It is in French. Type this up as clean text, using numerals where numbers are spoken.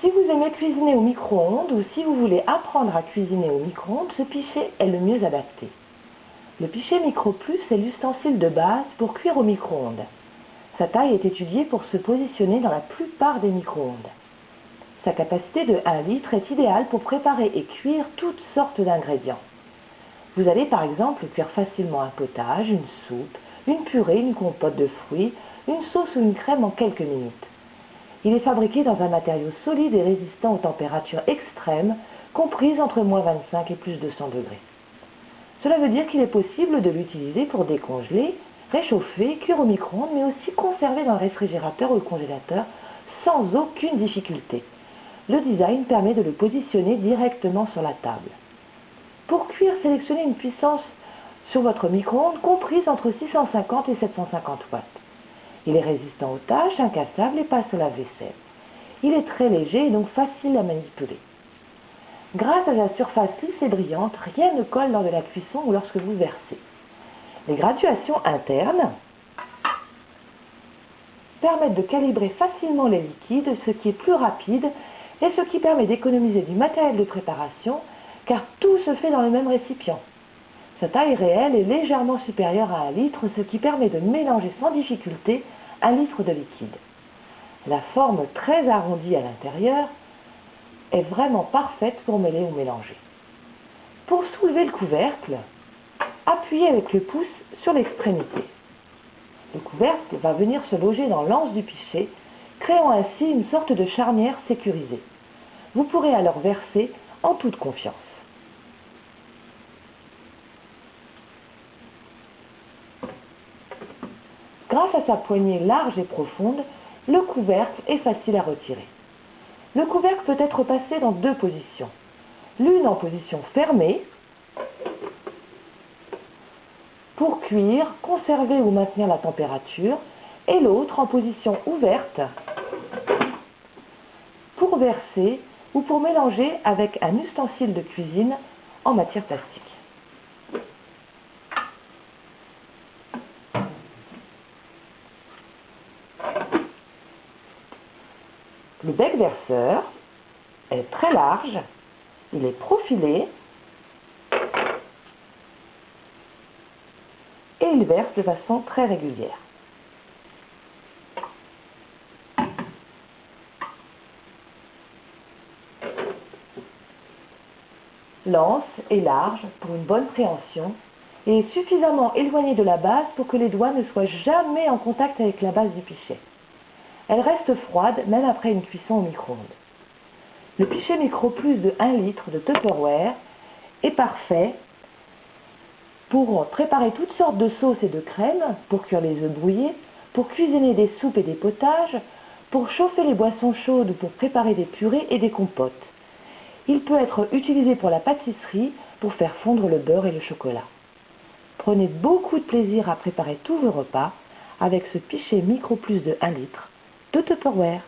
Si vous aimez cuisiner au micro-ondes ou si vous voulez apprendre à cuisiner au micro-ondes, ce pichet est le mieux adapté. Le pichet Micro Plus est l'ustensile de base pour cuire au micro-ondes. Sa taille est étudiée pour se positionner dans la plupart des micro-ondes. Sa capacité de 1 litre est idéale pour préparer et cuire toutes sortes d'ingrédients. Vous allez par exemple cuire facilement un potage, une soupe, une purée, une compote de fruits, une sauce ou une crème en quelques minutes. Il est fabriqué dans un matériau solide et résistant aux températures extrêmes, comprises entre -25 et plus de 100 degrés. Cela veut dire qu'il est possible de l'utiliser pour décongeler, réchauffer, cuire au micro-ondes, mais aussi conserver dans le réfrigérateur ou le congélateur sans aucune difficulté. Le design permet de le positionner directement sur la table. Pour cuire, sélectionnez une puissance sur votre micro-ondes comprise entre 650 et 750 watts. Il est résistant aux tâches, incassable et passe au lave-vaisselle. Il est très léger et donc facile à manipuler. Grâce à sa surface lisse et brillante, rien ne colle lors de la cuisson ou lorsque vous versez. Les graduations internes permettent de calibrer facilement les liquides, ce qui est plus rapide et ce qui permet d'économiser du matériel de préparation, car tout se fait dans le même récipient. Sa taille réelle est légèrement supérieure à 1 litre, ce qui permet de mélanger sans difficulté 1 litre de liquide. La forme très arrondie à l'intérieur est vraiment parfaite pour mêler ou mélanger. Pour soulever le couvercle, appuyez avec le pouce sur l'extrémité. Le couvercle va venir se loger dans l'anse du pichet, créant ainsi une sorte de charnière sécurisée. Vous pourrez alors verser en toute confiance. Grâce à sa poignée large et profonde, le couvercle est facile à retirer. Le couvercle peut être passé dans 2 positions. L'une en position fermée, pour cuire, conserver ou maintenir la température, et l'autre en position ouverte, pour verser ou pour mélanger avec un ustensile de cuisine en matière plastique. Le bec verseur est très large, il est profilé et il verse de façon très régulière. L'anse est large pour une bonne préhension et est suffisamment éloignée de la base pour que les doigts ne soient jamais en contact avec la base du pichet. Elle reste froide même après une cuisson au micro-ondes. Le pichet Micro Plus de 1 litre de Tupperware est parfait pour préparer toutes sortes de sauces et de crèmes, pour cuire les œufs brouillés, pour cuisiner des soupes et des potages, pour chauffer les boissons chaudes ou pour préparer des purées et des compotes. Il peut être utilisé pour la pâtisserie, pour faire fondre le beurre et le chocolat. Prenez beaucoup de plaisir à préparer tous vos repas avec ce pichet Micro Plus de 1 litre de Tupperware.